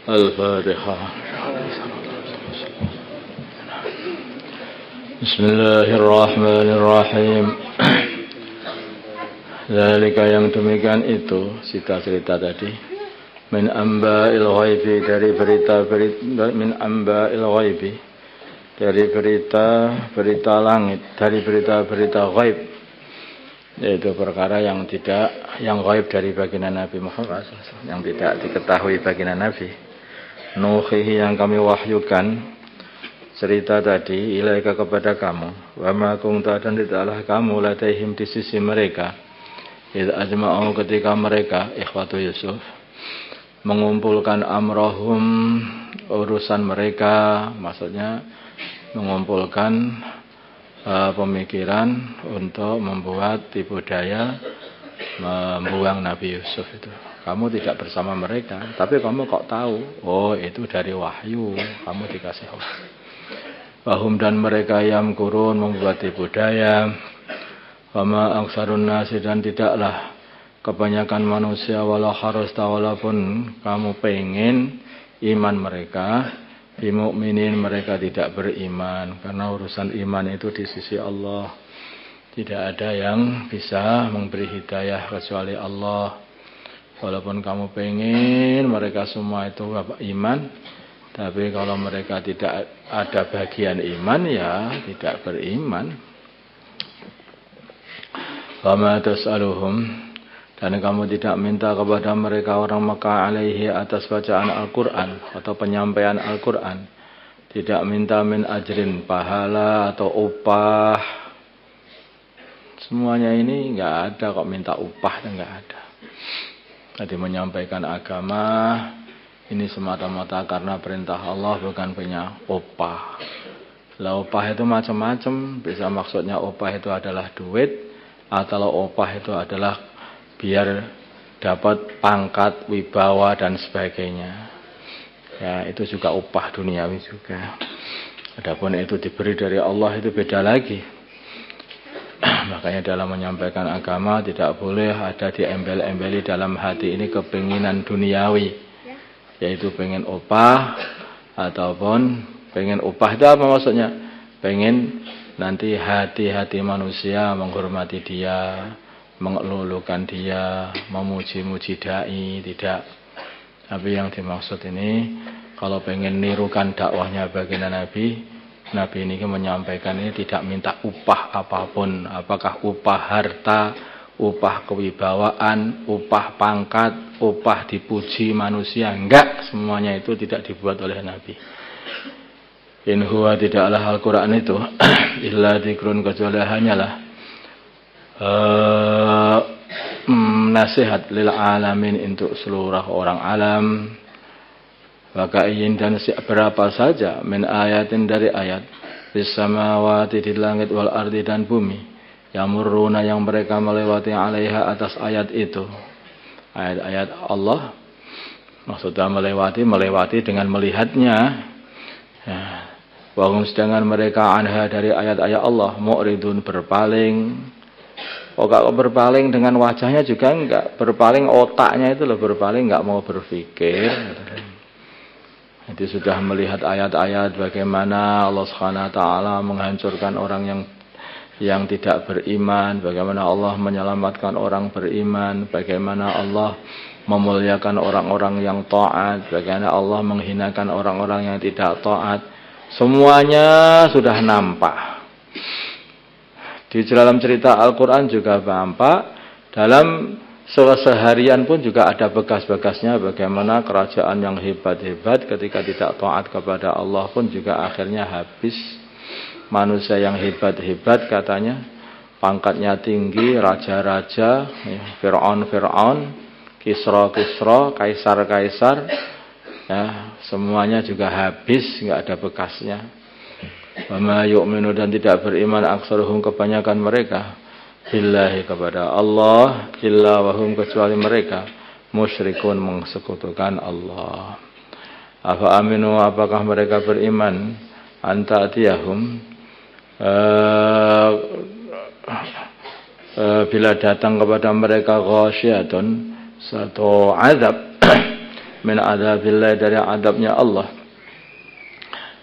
Al-Fatihah. Bismillahirrahmanirrahim. Zalika yang demikian itu cerita tadi min amba'il ghaibi dari berita-berita min amba'il ghaibi dari berita langit, dari berita-berita ghaib, yaitu perkara yang ghaib dari baginda Nabi Muhammad, yang tidak diketahui baginda Nabi. Nuhihi yang kami wahyukan cerita tadi ilaika kepada kamu, wa ma kunta dan tidaklah kamu ladaihim di sisi mereka, idz ajma'u ketika mereka ikhwatu Yusuf mengumpulkan amrohum urusan mereka, maksudnya mengumpulkan pemikiran untuk membuat tipu daya membuang Nabi Yusuf itu. Kamu tidak bersama mereka, tapi kamu kok tahu? Oh, itu dari wahyu, kamu dikasih wahyu. Wahum dan mereka yang kurun membuat tipu daya. Wama aksarun nasi dan tidaklah kebanyakan manusia walau harasta walaupun kamu pengen iman mereka, bimu'minin mereka tidak beriman, karena urusan iman itu di sisi Allah. Tidak ada yang bisa memberi hidayah kecuali Allah. Walaupun kamu pengen mereka semua itu iman, tapi kalau mereka tidak ada bagian iman, ya tidak beriman. Wama tas'aluhum, dan kamu tidak minta kepada mereka orang Mekah alaihi atas bacaan Al-Quran atau penyampaian Al-Quran, tidak minta min ajrin pahala atau upah. Semuanya ini enggak ada kok minta upah, enggak ada. Tadi menyampaikan agama ini semata-mata karena perintah Allah, bukan punya upah. Lah upah itu macam-macam, bisa maksudnya upah itu adalah duit, atau upah itu adalah biar dapat pangkat, wibawa dan sebagainya. Ya, itu juga upah duniawi juga. Adapun itu diberi dari Allah itu beda lagi. Makanya dalam menyampaikan agama tidak boleh ada diembel-embeli dalam hati ini kepinginan duniawi, yaitu pengen upah, ataupun pengen upah itu apa maksudnya? Pengen nanti hati-hati manusia menghormati dia, mengelulukan dia, memuji-muji dai, tidak. Tapi yang dimaksud ini, kalau pengen nirukan dakwahnya baginda Nabi ini menyampaikan ini tidak minta upah apapun, apakah upah harta, upah kewibawaan, upah pangkat, upah dipuji manusia, enggak, semuanya itu tidak dibuat oleh Nabi. In huwa, tidaklah Al-Quran itu illa dzikrun, kecuali hanyalah nasihat lil alamin, untuk seluruh orang alam. Wakaiyin, dan berapa saja min ayatin dari ayat bis samawati, di langit, wal ardi dan bumi, yamurruna yang mereka melewati alaiha atas ayat itu, ayat-ayat Allah, maksudnya melewati dengan melihatnya ya. Wahum, sedangkan mereka anha dari ayat-ayat Allah mu'ridun, berpaling. Oh, kalau berpaling dengan wajahnya juga enggak, berpaling otaknya itu loh berpaling, enggak mau berpikir. Jadi sudah melihat ayat-ayat bagaimana Allah Subhanahu wa taala menghancurkan orang yang tidak beriman, bagaimana Allah menyelamatkan orang beriman, bagaimana Allah memuliakan orang-orang yang taat, bagaimana Allah menghinakan orang-orang yang tidak taat. Semuanya sudah nampak. Di dalam cerita Al-Quran juga nampak, dalam seharian pun juga ada bekas-bekasnya, bagaimana kerajaan yang hebat-hebat ketika tidak taat kepada Allah pun juga akhirnya habis. Manusia yang hebat-hebat katanya, pangkatnya tinggi, raja-raja, Fir'aun, Kisra, kaisar, ya, semuanya juga habis, nggak ada bekasnya. Wa ma yu'minu, dan tidak beriman aksaruhum, kebanyakan mereka, billahi, kepada Allah, illa wahum, kecuali mereka musyrikun, mengesekutukan Allah. Afa aminu, apakah mereka beriman, anta atiyahum, bila datang kepada mereka ghasyatun, satu azab min adzabillah, dari adabnya Allah.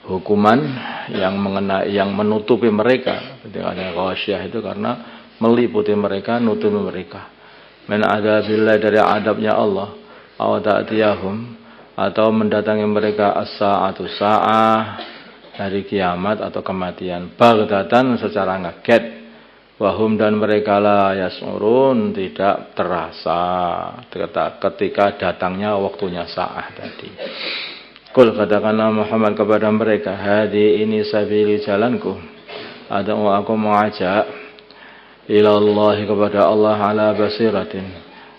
Hukuman yang mengenai, yang menutupi mereka. Ketika ada ghasyiyah itu karena meliputi mereka, nutupi mereka. Min adzabillah, dari adabnya Allah. Aw ta'tiyahum, atau mendatangi mereka as-sa'atu, sa'ah, hari kiamat atau kematian, baghtatan, secara ngaget. Wahum, dan mereka la yas'urun, tidak terasa ketika datangnya waktunya sa'ah tadi. Qul, katakanlah Muhammad kepada mereka, hadi, ini sabili, jalanku, ad'u, aku mengajak, ilallahi, kepada Allah, ala basiratin,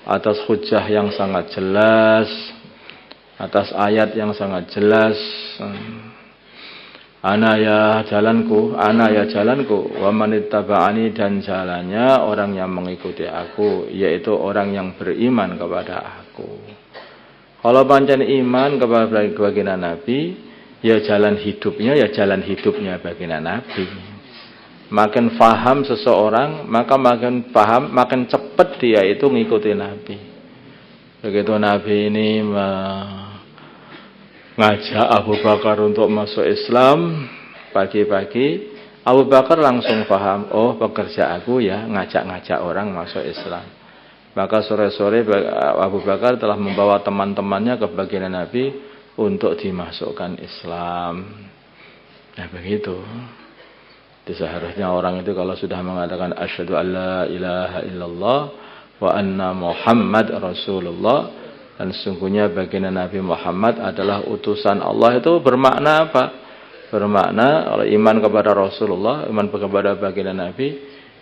atas hujjah yang sangat jelas, atas ayat yang sangat jelas. Ana ya jalanku, wa manittaba'ani, dan jalannya orang yang mengikuti aku, yaitu orang yang beriman kepada aku. Kalau pancen iman kepada baginda Nabi, ya jalan hidupnya baginda Nabi. Makin faham seseorang, maka makin paham, makin cepat dia itu ngikuti Nabi. Begitu Nabi ini ngajak Abu Bakar untuk masuk Islam pagi-pagi, Abu Bakar langsung paham, oh pekerja aku ya ngajak-ngajak orang masuk Islam. Maka sore-sore Abu Bakar telah membawa teman-temannya ke baginda Nabi untuk dimasukkan Islam. Nah begitu. Jadi seharusnya orang itu kalau sudah mengatakan asyhadu alla ilaha illallah wa anna Muhammad Rasulullah, dan sesungguhnya baginda Nabi Muhammad adalah utusan Allah, itu bermakna apa? Bermakna kalau iman kepada Rasulullah, iman kepada baginda Nabi,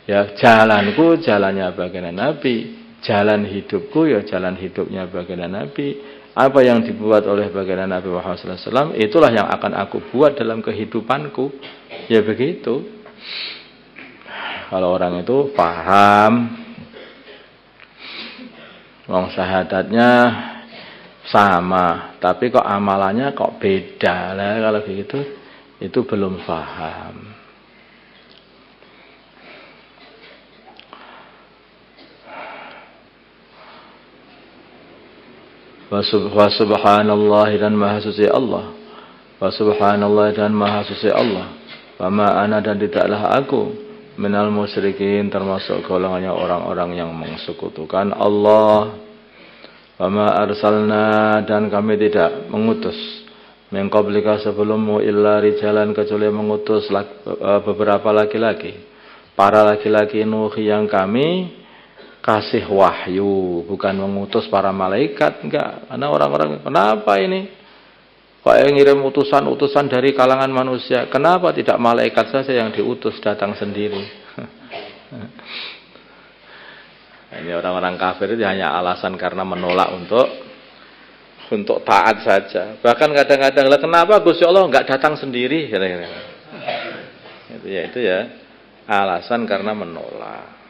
ya jalanku jalannya baginda Nabi, jalan hidupku ya jalan hidupnya baginda Nabi. Apa yang dibuat oleh baginda Nabi Muhammad SAW, itulah yang akan aku buat dalam kehidupanku. Ya begitu. Kalau orang itu paham, wong syahadatnya sama, tapi kok amalannya kok beda lah, kalau begitu itu belum paham. Wa subhanallah, dan maha suci Allah. Wa subhanallah, dan maha suci Allah. Wa ma ana, dan tidaklah aku minal musyrikin, termasuk golongannya orang-orang yang mensekutukan Allah. Wa ma arsalna, dan kami tidak mengutus min qablika, sebelummu, illa rijalan, kecuali mengutus beberapa laki-laki, para laki-laki nuhi yang kami kasih wahyu, bukan mengutus para malaikat, enggak. Karena orang-orang, kenapa ini kok yang ngirim utusan dari kalangan manusia, kenapa tidak malaikat saja yang diutus datang sendiri? Ini orang-orang kafir itu hanya alasan karena menolak untuk taat saja. Bahkan kadang-kadang, lah kenapa Gusti Allah enggak datang sendiri? Itu ya alasan karena menolak.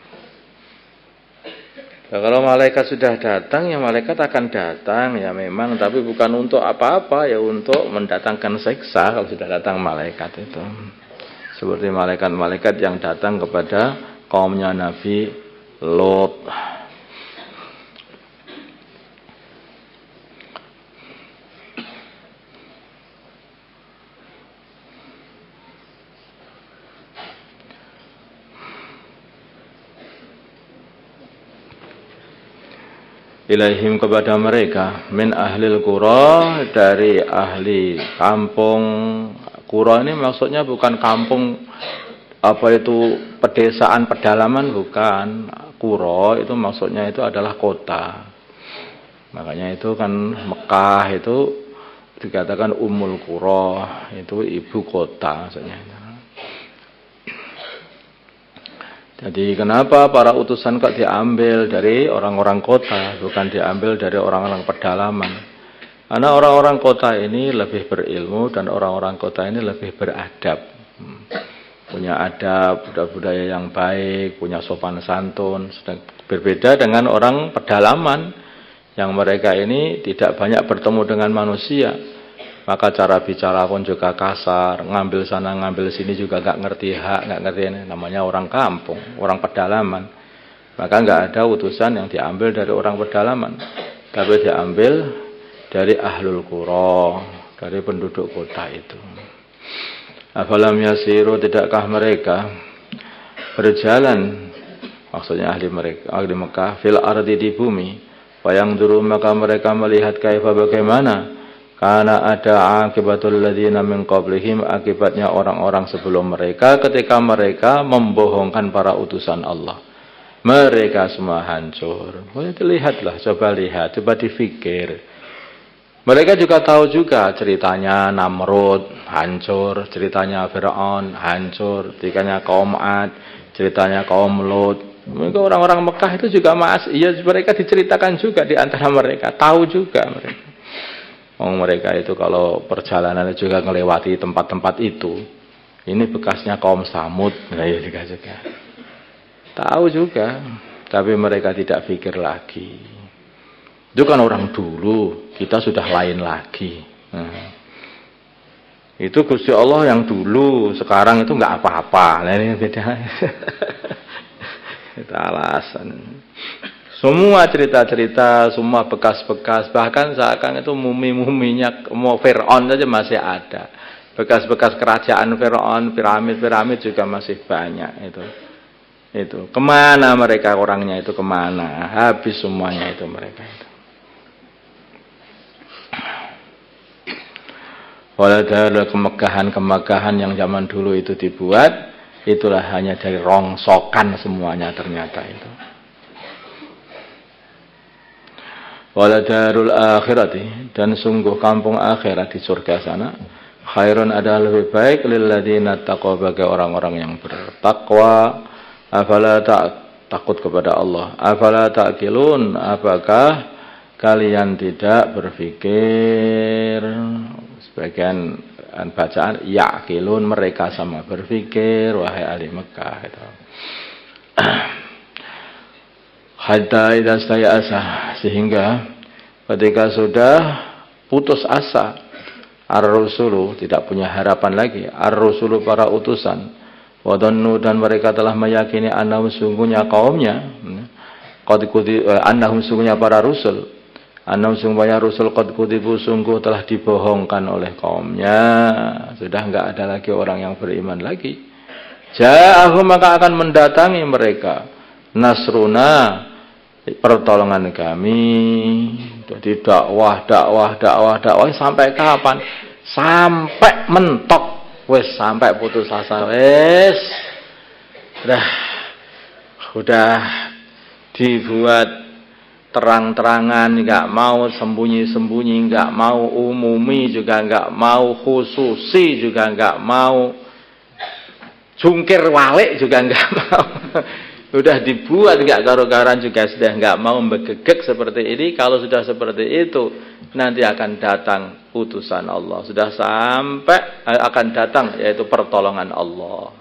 Nah, kalau malaikat sudah datang, ya malaikat akan datang ya memang, tapi bukan untuk apa-apa, ya untuk mendatangkan siksa kalau sudah datang malaikat itu. Seperti malaikat-malaikat yang datang kepada kaumnya Nabi Lot. Ilaihim, kepada mereka, min ahlil qura, dari ahli kampung. Qura ini maksudnya bukan kampung apa itu pedesaan pedalaman, bukan. Qura itu maksudnya itu adalah kota. Makanya itu kan Mekah itu dikatakan Ummul Qura, itu ibu kota maksudnya. Jadi kenapa para utusan kok diambil dari orang-orang kota, bukan diambil dari orang-orang pedalaman? Karena orang-orang kota ini lebih berilmu dan orang-orang kota ini lebih beradab. Punya adab, budaya yang baik, punya sopan santun. Berbeda dengan orang pedalaman yang mereka ini tidak banyak bertemu dengan manusia. Maka cara bicara pun juga kasar, ngambil sana ngambil sini juga gak ngerti hak, gak ngerti ini. Namanya orang kampung, orang pedalaman. Maka gak ada utusan yang diambil dari orang pedalaman, tapi diambil dari ahlul qura, dari penduduk kota itu. Afalam yasiru, tidakkah mereka berjalan, maksudnya ahli Mekah, fil ardi, di bumi, wayang duru, maka mereka melihat kaifa, bagaimana, karena ada akibatul ladzina min qablihim, akibatnya orang-orang sebelum mereka ketika mereka membohongkan para utusan Allah. Mereka semua hancur. Lihatlah, coba lihat, coba difikir. Mereka juga tahu juga ceritanya Namrud hancur, ceritanya Fir'aun hancur, ceritanya kaum Ad, ceritanya kaum Lut. Mereka orang-orang Mekah itu juga mereka diceritakan juga di antara mereka, tahu juga mereka. Mereka itu kalau perjalanan juga melewati tempat-tempat itu. Ini bekasnya kaum Samud, juga. Tahu juga, tapi mereka tidak pikir lagi. Itu kan orang dulu, kita sudah lain lagi. Itu Gusti Allah yang dulu, sekarang itu nggak apa-apa. Nah, ini beda. Itu alasan. Semua cerita-cerita, semua bekas-bekas, bahkan seakan itu mumi-muminya mau Fir'aun saja masih ada. Bekas-bekas kerajaan Fir'aun, piramid-piramid juga masih banyak itu. Kemana mereka orangnya itu, kemana? Habis semuanya itu mereka itu. Walau kemegahan yang zaman dulu itu dibuat, itulah hanya dari rongsokan semuanya ternyata itu. Waladarul akhirati, dan sungguh kampung akhirat di surga sana, khairun, adalah lebih baik, lilladzina taqwa, bagi orang-orang yang bertakwa. Afala takut kepada Allah. Afala ta'qilun, apakah kalian tidak berpikir? Sebagian bacaan ya'qilun, mereka sama berpikir, wahai ahli Mekah itu. Hatta idza stayasa, sehingga ketika sudah putus asa, ar-rusulu, tidak punya harapan lagi, ar-rusulu, para utusan, wadannu, dan mereka telah meyakini, annahum, sungguhnya kaumnya, annahum, sungguhnya para rusul, annahum, sungguhnya rusul, qad kudibu, sungguh telah dibohongkan oleh kaumnya, sudah enggak ada lagi orang yang beriman lagi. Ja'ahum, maka akan mendatangi mereka nasruna, pertolongan kami. Jadi dakwah sampai kapan? Sampai mentok, wes, sampai putus asa, wes. Udah dibuat terang-terangan, enggak mau sembunyi-sembunyi, enggak mau umumi juga enggak mau, khususi juga enggak mau, jungkir walik juga enggak mau. Sudah dibuat enggak karo-karan juga sudah enggak mau, begegek seperti ini. Kalau sudah seperti itu, nanti akan datang utusan Allah. Sudah sampai akan datang, yaitu pertolongan Allah.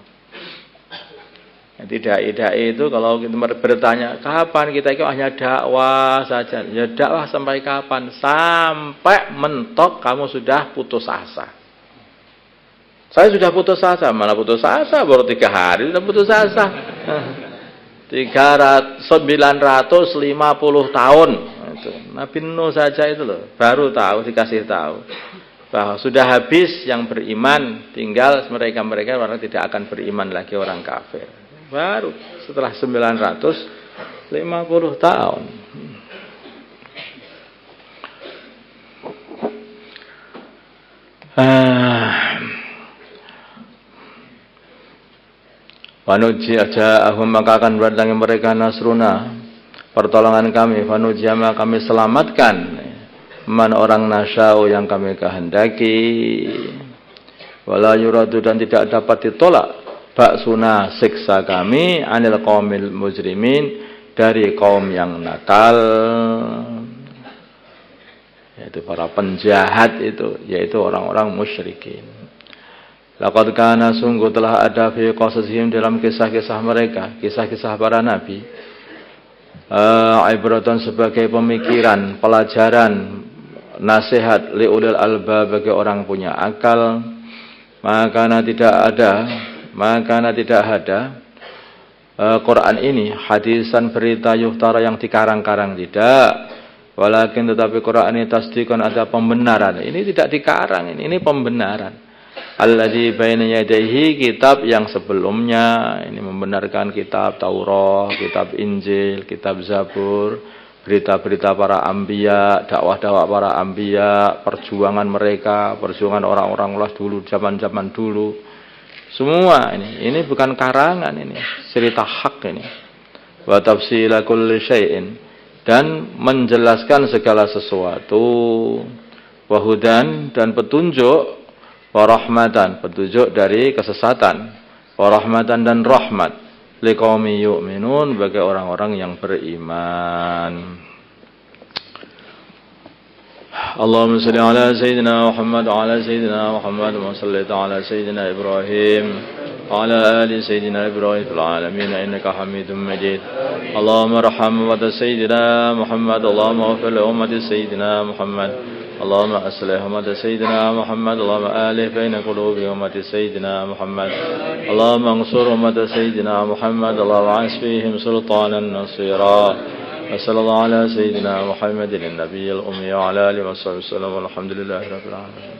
Dai-dai itu kalau kita bertanya, kapan kita itu hanya dakwah saja? Ya dakwah sampai kapan? Sampai mentok kamu sudah putus asa. Saya sudah putus asa, mana putus asa? Baru 3 hari sudah putus asa. 950 tahun itu. Nabi Nuh saja itu loh, baru tahu, dikasih tahu bahwa sudah habis yang beriman, tinggal mereka orang tidak akan beriman lagi, orang kafir. Baru setelah 950 tahun. Fanuji aja'ahum, maka akan berdatangi mereka nasruna, pertolongan kami. Fanuji, maka kami selamatkan man, orang nasya'u, yang kami kehendaki. Wala yuradu, dan tidak dapat ditolak baksuna, siksa kami, anil qaumil mujrimin, dari kaum yang nakal, yaitu para penjahat itu, yaitu orang-orang musyrikin. Laqad kana, sungguh telah ada fi qasasihim, dalam kisah-kisah mereka, kisah-kisah para nabi, ibratan, sebagai pemikiran, pelajaran, nasihat, liulil albab, bagi orang punya akal. Maka tidak ada Quran ini hadisan, berita yuhtara, yang dikarang-karang, tidak. Walakin tetapi Quran ini tasdikon, ada pembenaran. Ini tidak dikarang, ini pembenaran. Alladzi baina yadayhi, kitab yang sebelumnya, ini membenarkan kitab Taurat, kitab Injil, kitab Zabur, berita-berita para anbiya, dakwah-dakwah para anbiya, perjuangan mereka, perjuangan orang-orang ulas dulu, zaman-zaman dulu. Semua ini bukan karangan, ini cerita hak ini. Wa tafsila kulli syai'in, dan menjelaskan segala sesuatu, wahudan, dan petunjuk, warahmatan, petunjuk dari kesesatan, warahmatan, dan rahmat, liqaumi yu'minun, bagi orang-orang yang beriman. Allahumma salli ala sayyidina Muhammad wa ala sayyidina Muhammad wa salli ala sayyidina Ibrahim wa ala ali sayyidina Ibrahim fil alamin innaka Hamidum Majid. Allahumma arham ummata sayyidina Muhammad, Allahumma ighfir li ummati sayyidina Muhammad, Allahumma aslih ummata sayyidina Muhammad, Allahumma alif baina qulubi ummati sayyidina Muhammad, Allahumma ansur ummata sayyidina Muhammad, Allahumma asfihim sultanan nasira. Wassallallahu ala sayyidina Muhammadin nabiyil ummi wa ala alihi wa sahbihi wasallam, walhamdulillahi rabbil alamin.